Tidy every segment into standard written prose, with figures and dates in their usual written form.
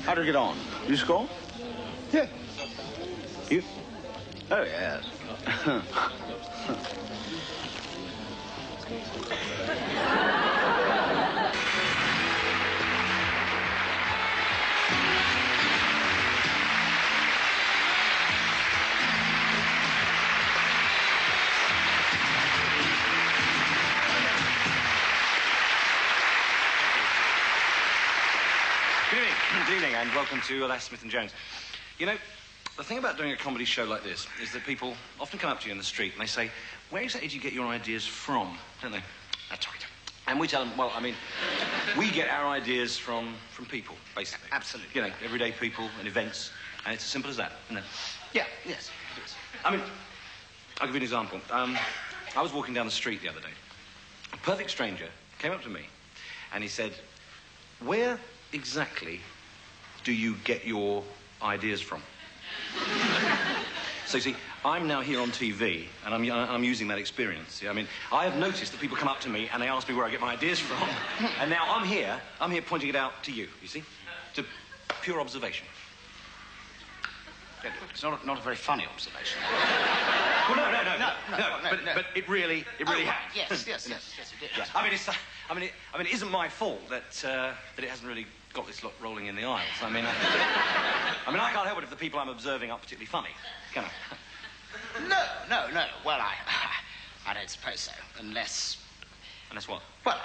How'd you get on? You score? Yeah. You? Oh, yes. Good evening, and welcome to Alas Smith & Jones. You know, the thing about doing a comedy show like this is that people often come up to you in the street and they say, where exactly do you get your ideas from? Don't they? That's right. And we tell them, well, I mean, we get our ideas from people, basically. Absolutely. You know, everyday people and events, and it's as simple as that, isn't it? Yeah, yes, it is. I mean, I'll give you an example. I was walking down the street the other day. A perfect stranger came up to me and he said, where exactly do you get your ideas from? So, you see, I'm now here on TV, and I'm using that experience. I mean, I have noticed that people come up to me and they ask me where I get my ideas from, and now I'm here pointing it out to you, you see? To pure observation. It's not a very funny observation. Well, no, but it really has. Yes, it did. Yeah. I mean, it isn't my fault that it hasn't really got this lot rolling in the aisles. I mean, I can't help it if the people I'm observing aren't particularly funny, can I? No. Well, I don't suppose so, unless... Unless what? Well,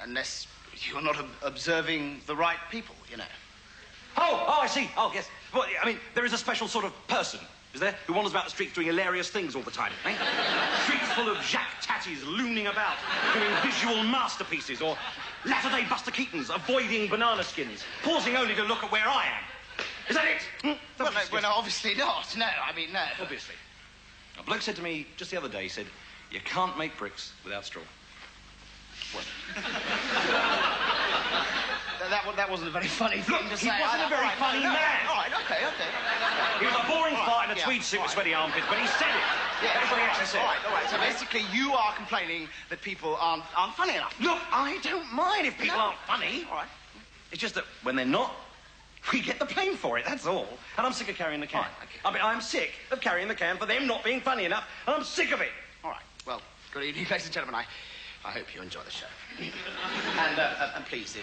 unless you're not observing the right people, you know. Oh, I see. Oh, yes. Well, I mean, there is a special sort of person, is there, who wanders about the streets doing hilarious things all the time, eh? Streets full of Jacques Tatties looning about, doing visual masterpieces, or latter-day Buster Keatons avoiding banana skins, pausing only to look at where I am. Is that it? Well, no, obviously not. No, I mean, no. Obviously. A bloke said to me just the other day, he said, you can't make bricks without straw. What? That wasn't a very funny thing to say. He wasn't a very funny man. All right, okay. He was a boring fart in a tweed suit with sweaty armpits, but he said it. Yeah, that's what he actually said. All right. So basically, you are complaining that people aren't funny enough. Look, I don't mind if people aren't funny. All right. It's just that when they're not, we get the blame for it, that's all. And I'm sick of carrying the can. Right, okay. I mean, I'm sick of carrying the can for them not being funny enough, and I'm sick of it. All right. Well, good evening, ladies and gentlemen. I hope you enjoy the show. And please,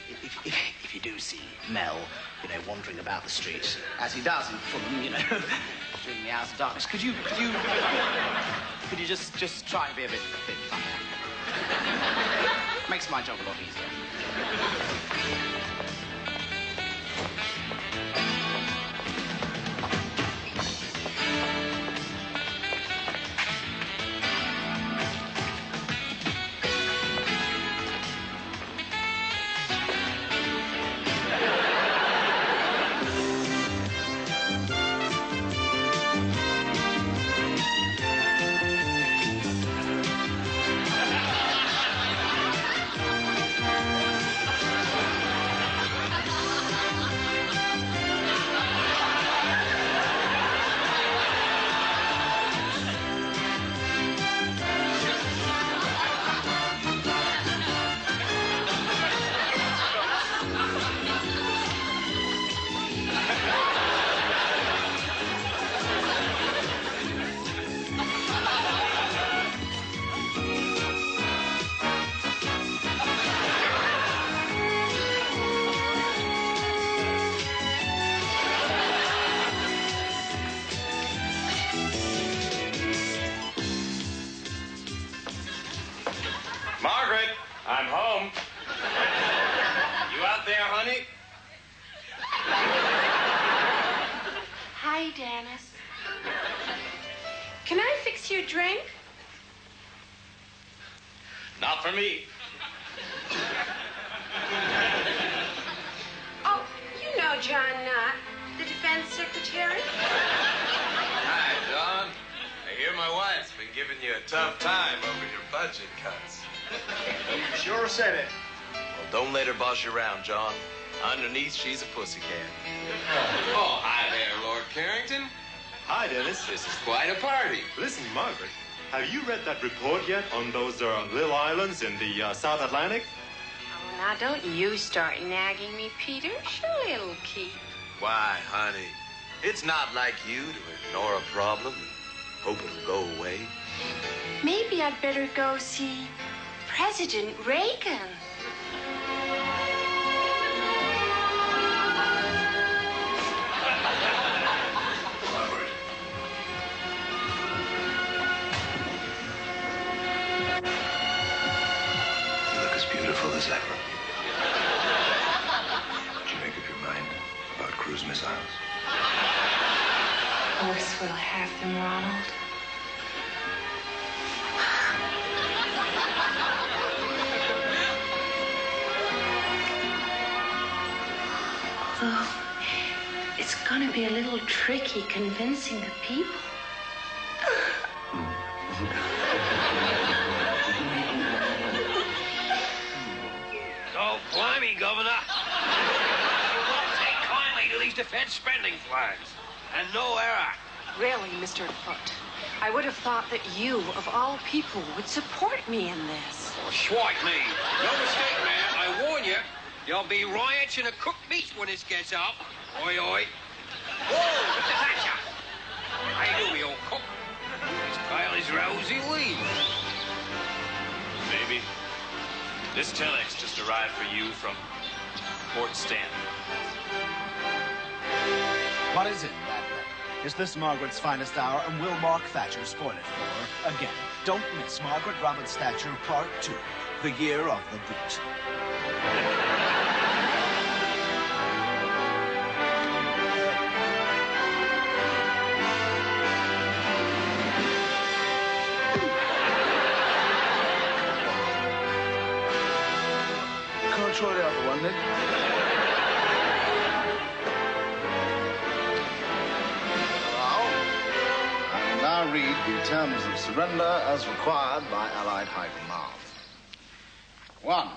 if you do see Mel, wandering about the street, as he does in Fulham, during the hours of darkness, could you just try and be a bit funny? Makes my job a lot easier. Margaret, I'm home. You out there, honey? Hi, Dennis. Can I fix your drink? Not for me. Oh, you know John Knott, the defense secretary. Hi, John. I hear my wife's been giving you a tough time over your budget cuts. Sure said it. Well, don't let her boss you around, John. Underneath, she's a pussycat. Oh, hi there, Lord Carrington. Hi, Dennis. This is quite a party. Listen, Margaret, have you read that report yet on those little islands in the South Atlantic? Oh, now don't you start nagging me, Peter. Surely it'll keep. Why, honey? It's not like you to ignore a problem and hope it'll go away. Maybe I'd better go see President Reagan. Margaret. You look as beautiful as ever. Did you make up your mind about cruise missiles? Of course we'll have them, Ronald. Although, it's gonna be a little tricky convincing the people. Oh, blimey, Governor. You won't take kindly to these defense spending flags. And no error. Really, Mr. Foote, I would have thought that you, of all people, would support me in this. Oh, swipe me. No mistake, man. I warn you. There'll be riots and a cooked meat when this gets out. Oi, oi. Whoa, Mr. Thatcher. How you do, me old cook? As pale as rosy leaves. Baby, this telex just arrived for you from Port Stanton. What is it, Radcliffe? Is this Margaret's finest hour, and will Mark Thatcher spoil it for her again? Don't miss Margaret Roberts Thatcher Part 2, The Year of the Boot. Can't try the other one, then. Now read the terms of surrender as required by Allied High Command. 1.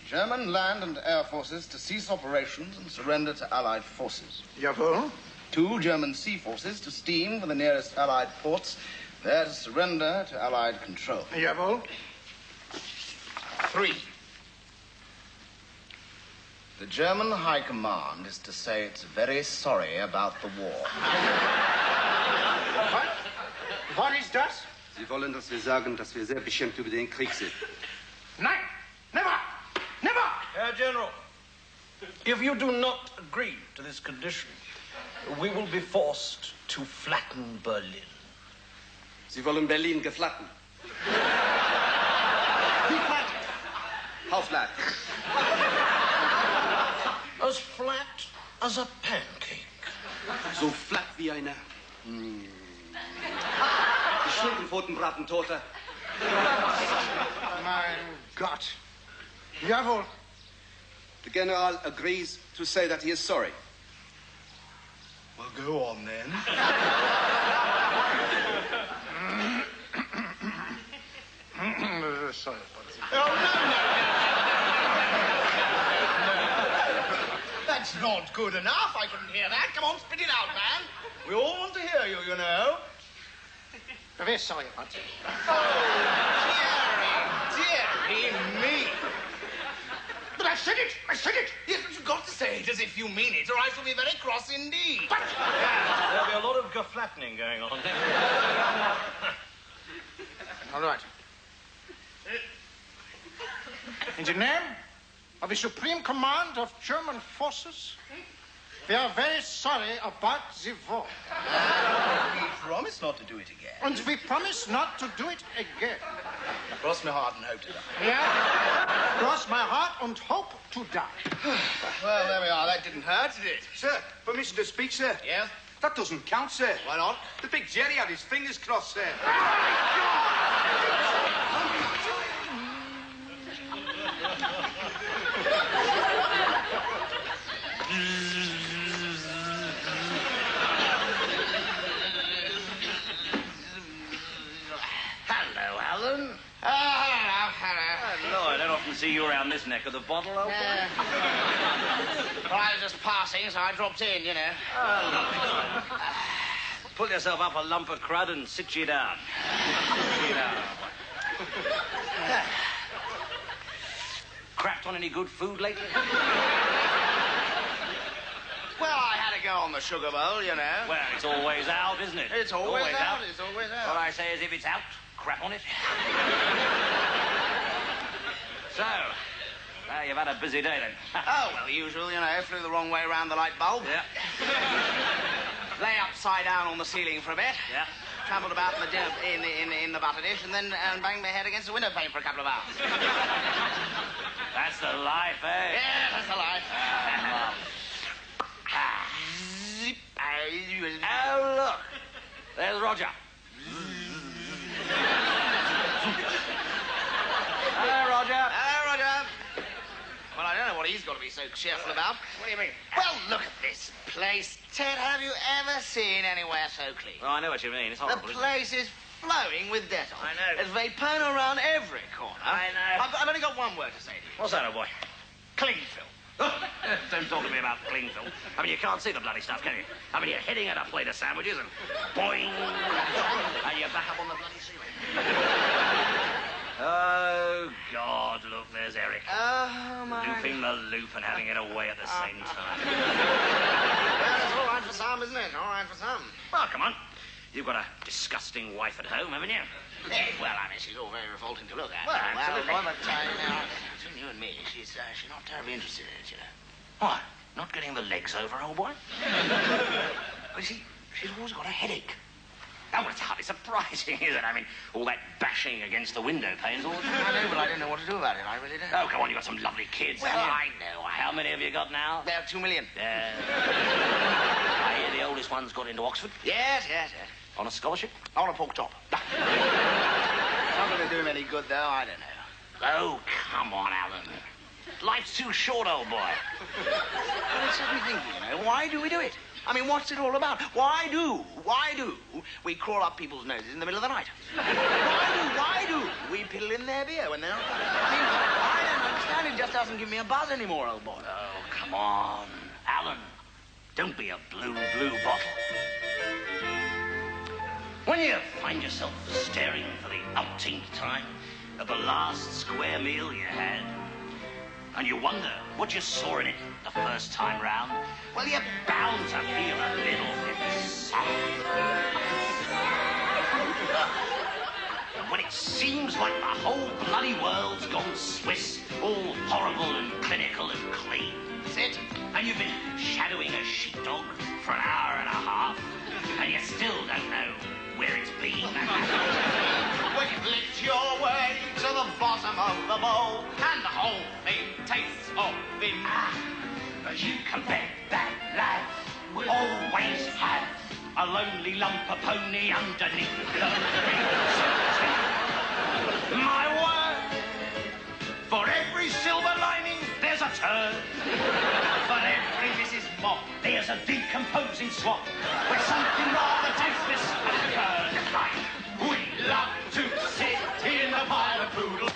German land and air forces to cease operations and surrender to Allied forces. Jawohl. 2. German sea forces to steam for the nearest Allied ports, there to surrender to Allied control. Jawohl. 3. The German High Command is to say it's very sorry about the war. What is das? Sie wollen, dass wir sagen, dass wir sehr beschämt über den Krieg sind. Nein, never, never! Herr General, if you do not agree to this condition, we will be forced to flatten Berlin. Sie wollen Berlin geflatten. Wie flat? How flat? As flat as a pancake. So flat wie eine... Schuldenpfotenbratentorte. Mein Gott. Jawohl. The general agrees to say that he is sorry. Well, go on then. Sorry, That's not good enough. I couldn't hear that. Come on, spit it out, man. We all want to hear you, you know. Very sorry, but... Oh, dearie me. But I said it! I said it! Yes, but you've got to say it as if you mean it, or I shall be very cross indeed. But... There'll be a lot of geflattening going on. All right. In the name of the Supreme Command of German forces, we are very sorry about the war. We promise not to do it again. And we promise not to do it again. Cross my heart and hope to die. Yeah? Cross my heart and hope to die. Well, there we are. That didn't hurt, did it? Sir, permission to speak, sir? Yes? That doesn't count, sir. Why not? The big Jerry had his fingers crossed, sir. Hello, Alan. Oh, No, I don't often see you around this neck of the bottle, old boy. Well, I was just passing, so I dropped in, you know. Pull yourself up a lump of crud and sit you down. Sit you down. Crapped on any good food lately? Well, I had to go on the sugar bowl, you know. Well, it's always out, isn't it? It's always out. It's always out. What I say is if it's out, crap on it. So, you've had a busy day then. Oh, well, usual, you know. Flew the wrong way around the light bulb. Yeah. Lay upside down on the ceiling for a bit. Yeah. Trampled about in the butter dish and then banged my head against the window pane for a couple of hours. That's the life, eh? Yeah, that's the life. Oh, look. There's Roger. Hello, Roger. Hello, Roger. Well, I don't know what he's got to be so cheerful about. What do you mean? Well, look at this place. Ted, have you ever seen anywhere so clean? Oh, I know what you mean. It's horrible, The place is flowing with Dettol. I know. There's vapor around every corner. I know. I've only got one word to say to you. What's that, old boy? Cling film. Don't talk to me about cling film. I mean, you can't see the bloody stuff, can you? I mean, you're hitting at a plate of sandwiches and boing, and you're back up on the bloody ceiling. Oh, God, look, there's Eric. Oh, my Looping the loop and having it away at the same time. Well, it's all right for some, isn't it? All right for some. Well, come on. You've got a disgusting wife at home, haven't you? Well, I mean, she's all very revolting to look at. Well, absolutely. But between you and me, she's not terribly interested in it, you know. What? Not getting the legs over, old boy? Well, you see, she's always got a headache. Oh, well, it's hardly surprising, is it? I mean, all that bashing against the window panes all the time. I know, but I don't know what to do about it. I really don't. Oh, come on, you've got some lovely kids. Well, haven't you? I know. How many have you got now? There are 2 million. I hear the oldest one's got into Oxford. Yes. On a scholarship? On a pork chop. Not going to do him any good, though. I don't know. Oh, come on, Alan. Life's too short, old boy. Well, it set me thinking, you know, why do we do it? I mean, what's it all about? Why do we crawl up people's noses in the middle of the night? Why do we piddle in their beer when they're not coming? I mean, I don't understand. It just doesn't give me a buzz anymore, old boy. Oh, come on. Alan, don't be a blue bottle. When you find yourself staring for the umpteenth time at the last square meal you had, and you wonder what you saw in it the first time round, well, you're bound to feel a little bit sad. And when it seems like the whole bloody world's gone Swiss, all horrible and clinical and clean, Sit. and you've been shadowing a sheepdog for an hour and a half, and you still don't know where it's been. When you've licked your way to the bottom of the bowl, and the whole thing tastes of the... But you can bet that life will always have a lonely lump of pony underneath the ring. My word, for every silver lining, there's a turd. For every Mrs. Mop, there's a decomposing swap with something rather tasteless occurred. We love to sit in a pile of poodle.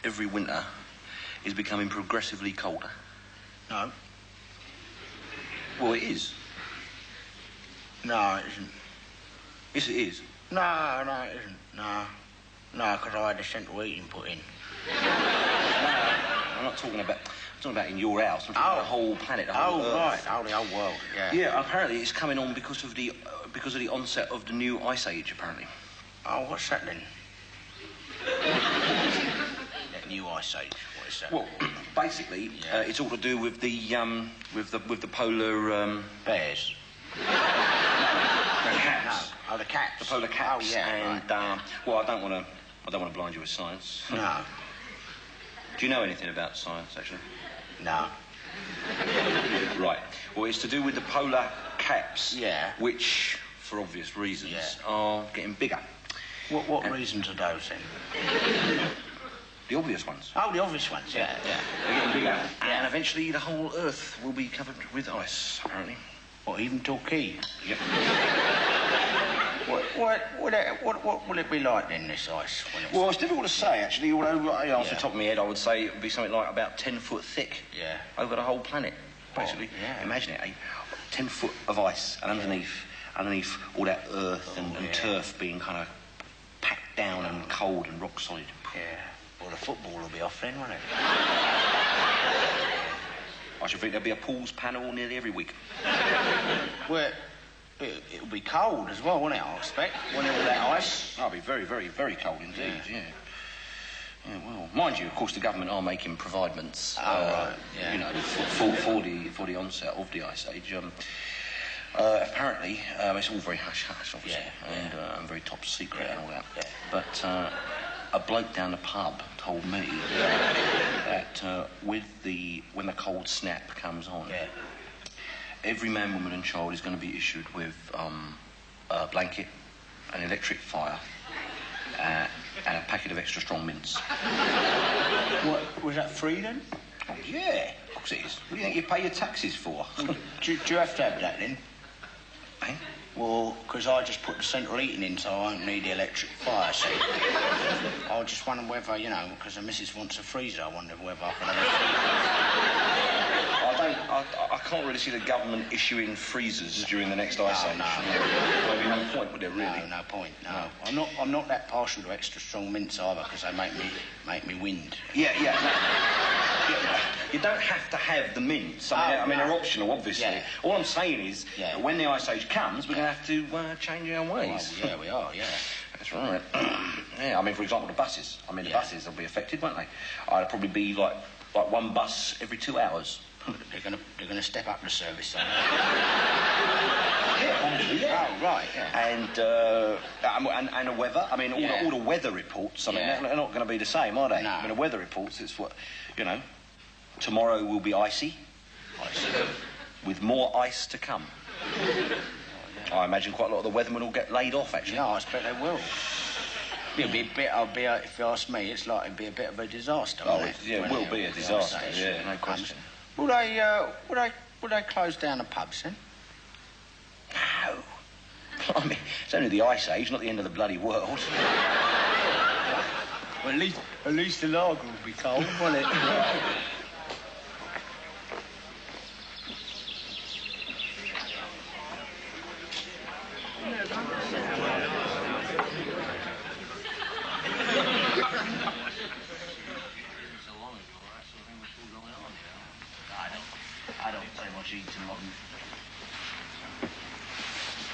Every winter is becoming progressively colder. No. Well, it is. No, it isn't. Yes, it is. No, it isn't. No, because I had the central heating put in. I'm not talking about... I'm talking about in your house. I'm talking about the whole planet, the whole Earth. Right. Oh, the whole world, yeah. Yeah, apparently it's coming on because of the onset of the new ice age, apparently. Oh, what's that then? That new ice age, what is that? Well, basically, it's all to do with the polar... Bears. The cats. No. Oh, the cats. The polar caps. Oh, yeah, and, right. Well, I don't want to blind you with science. No. Do you know anything about science, actually? No. Right. Well, it's to do with the polar caps. Yeah. Which, for obvious reasons, are getting bigger. What reasons are those, then? The obvious ones. Oh, the obvious ones, yeah. They're getting bigger. And eventually the whole Earth will be covered with ice, apparently. What, even Torquay? Yep. What will it be like then, this ice? Well, it's difficult to say, actually, although off the top of my head, I would say it would be something like about 10 foot thick. Yeah. Over the whole planet, basically. Oh, yeah. Imagine it, 10 foot of ice, and underneath all that earth and turf being kind of packed down and cold and rock solid. Yeah. Well, the football will be off then, won't it? I should think there'll be a pools panel nearly every week. Well, it'll be cold as well, won't it, I expect, when all that ice? I'll be very, very, very cold indeed, yeah. Yeah, well, mind you, of course, the government are making providements. Right, yeah. You know, for the onset of the Ice Age. Apparently, it's all very hush-hush, obviously, and very top secret and all that. Yeah. But a bloke down the pub told me that when the cold snap comes on, every man, woman and child is going to be issued with a blanket, an electric fire, and a packet of extra strong mints. What, was that free then? Oh, yeah, of course it is. What do you think you pay your taxes for? Well, do you have to have that then? Eh? Well, because I just put the central heating in, so I won't need the electric fire, see. I just wonder whether, you know, because the missus wants a freezer, I wonder whether I can have a freezer. I can't really see the government issuing freezers during the next Ice Age. No. There'd be no point, would there, really? No point, no. I'm not that partial to extra strong mints either, because they make me wind. Yeah. You don't have to have the mints. I mean, they're optional, obviously. Yeah. All I'm saying is, when the Ice Age comes, we're going to have to change our ways. Well, yeah, we are, yeah. That's right. Yeah, I mean, for example, the buses. I mean, the buses will be affected, won't they? I'd probably be like one bus every 2 hours. They're gonna step up the service, aren't they? Yeah. Oh, right, yeah. And the weather. I mean, all the weather reports, I mean, they're not going to be the same, are they? No. I mean, the weather reports, it's what, you know, tomorrow will be icy. With more ice to come. I imagine quite a lot of the weathermen will get laid off, actually. Yeah, I expect they will. It'll be a bit, if you ask me, it's like it'd be a bit of a disaster. It will be a disaster, yeah, no question. Would they close down the pubs then? No. I mean, it's only the Ice Age, not the end of the bloody world. Well, at least the lager will be cold, won't it? I don't say much eating modern.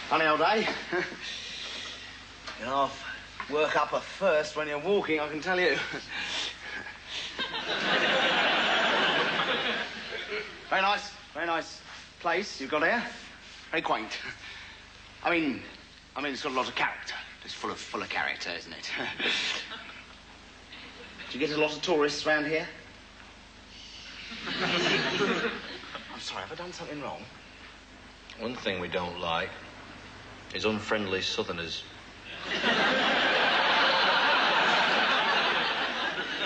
Funny old day. You know, work up a thirst when you're walking, I can tell you. Very nice place you've got here. Very quaint. I mean, it's got a lot of character. It's full of character, isn't it? Do you get a lot of tourists around here? I'm sorry, have I done something wrong? One thing we don't like is unfriendly southerners.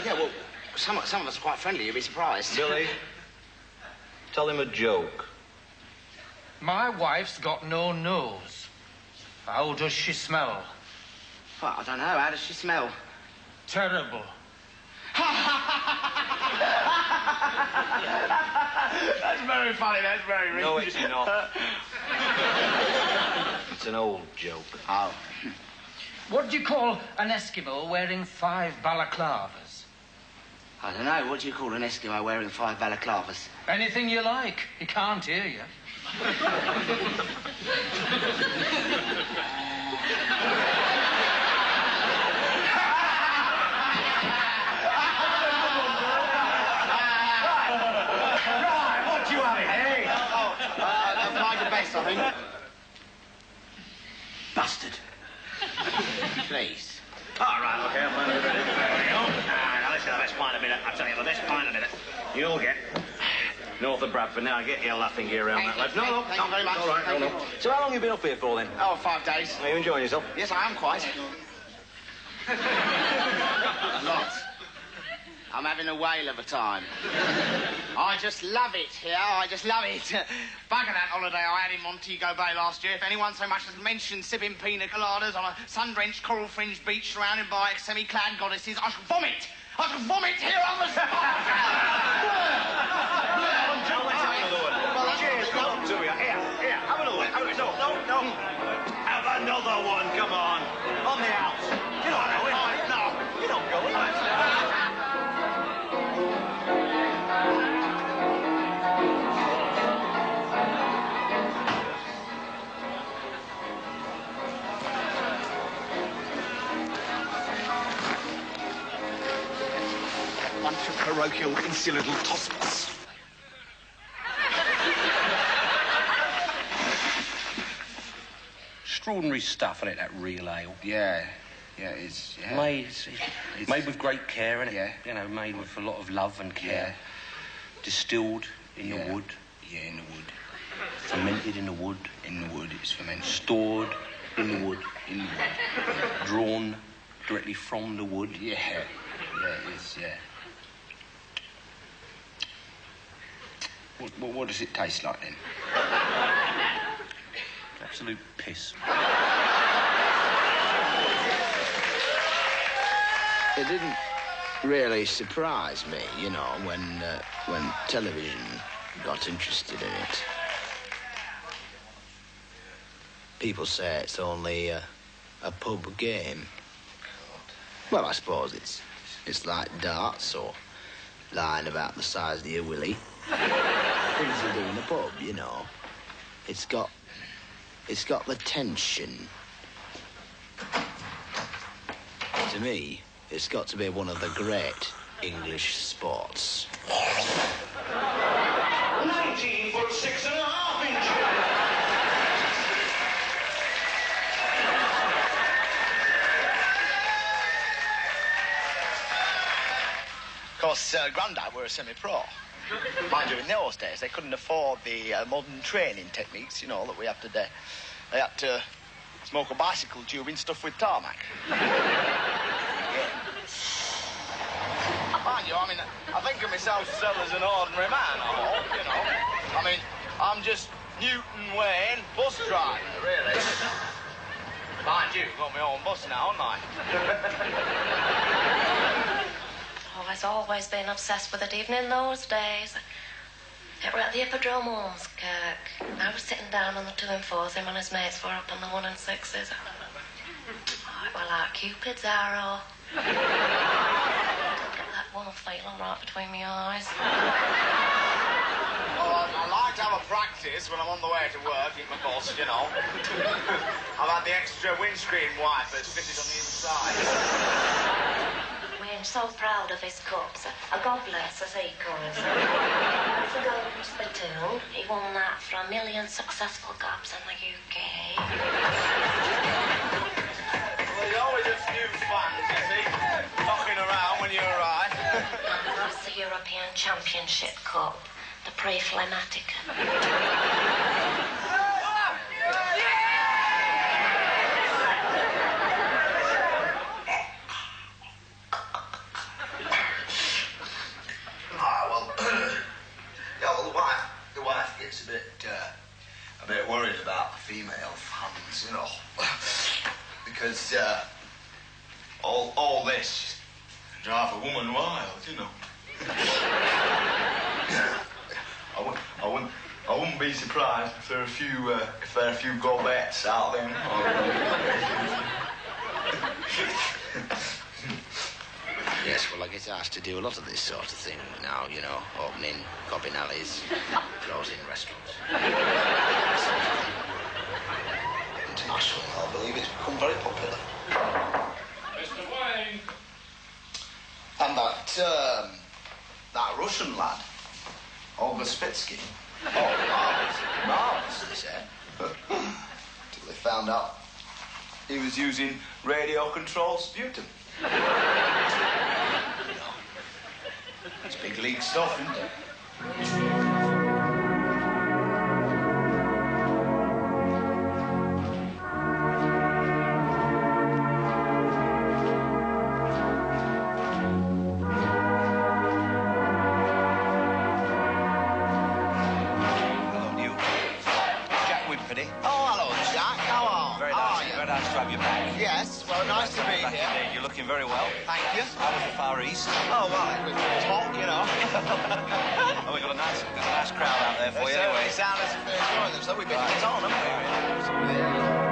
Yeah, well, some of us are quite friendly, you'd be surprised. Billy, tell him a joke. My wife's got no nose. How does she smell? Well, I don't know. How does she smell? Terrible. That's very funny. That's very rich. No, it's not. It's an old joke. Oh. What do you call an Eskimo wearing 5 balaclavas? I don't know. What do you call an Eskimo wearing 5 balaclavas? Anything you like. He can't hear you. I think. Bastard. Please. All right, OK, I'll find a minute. There we go. Now, this is the best pint a minute. I'll tell you, the best pint a minute. You'll get north of Bradford. Now, get your laughing gear around that left. No, Thank you very much. All right, Thank no. you. So how long have you been up here for, then? Oh, 5 days. Are you enjoying yourself? Yes, I am quite. A lot. I'm having a whale of a time. I just love it here. I just love it. Bugger that holiday I had in Montego Bay last year. If anyone so much as mentioned sipping pina coladas on a sun-drenched coral-fringed beach surrounded by semi-clad goddesses, I shall vomit. I shall vomit here on the spot. Cheers, come to you. Here, have another one. No. Have another one, come on. On the house. You don't go in. No, you don't go in. Bunch of parochial, insular little tosspots. Extraordinary stuff, isn't it, that real ale? Yeah. Yeah, it is. Yeah. Made with great care, innit? Yeah. You know, made with a lot of love and care. Yeah. Distilled in the wood. Yeah, in the wood. Fermented in the wood. In the wood, it's fermented. Stored in the wood. In the wood. Drawn directly from the wood. Yeah. Yeah, it is, yeah. What does it taste like, then? Absolute piss. It didn't really surprise me, you know, when television got interested in it. People say it's only a pub game. Well, I suppose it's like darts or lying about the size of your willy. Things you do in a pub, you know. It's got the tension. To me, it's got to be one of the great English sports. 19 for 6.5 inches. Of course, Grandad were a semi-pro. Mind you, in those days, they couldn't afford the modern training techniques, you know, that we have today. They had to smoke a bicycle tubing stuffed with tarmac. Mind you, I mean, I think of myself still as an ordinary man, I hope, you know. I mean, I'm just Newton Wayne bus driver, really. Mind you, got my own bus now, haven't I? I've always been obsessed with it, even in those days. It were at the Hippodrome Ormskirk. I was sitting down on the 2 and 4s, him and his mates were up on the 1 and 6s. Oh, it were like Cupid's arrow. Get that warm feeling right between my eyes. Well, I like to have a practice when I'm on the way to work in my bus, you know. I've had the extra windscreen wipers fitted on the inside. I'm so proud of his cups. A goblet, as he calls them. It's a golden spittoon. He won that for 1 million successful gobs in the UK. Well, there's always a few fans, you see, knocking around when you arrive. And that's the European Championship Cup, the Pre-Phlegmatic. A bit worried about the female fans, you know, because all this drive a woman wild, you know. I wouldn't be surprised if there are a few gobettes out there. Yes, well, I get asked to do a lot of this sort of thing now, you know, opening copping alleys, closing restaurants. Internationally, I believe it's become very popular. Mr. Wayne. And that Russian lad, Olga Spitsky. Oh, marvellous, they said. Till they found out he was using radio-controlled sputum. It's big league stuff, isn't it? Hello, New. Jack Wimpany. Oh, hello, Jack. How are you? Very nice. Very nice to have you back. Yes, well, nice to be Back here. indeed. You're looking very well. Thank you. How was the Far East? Oh, well, it was talk, you know. Oh, we've got a nice crowd out there for you They anyway. sound as if they're enjoying themselves. We've been on, haven't we?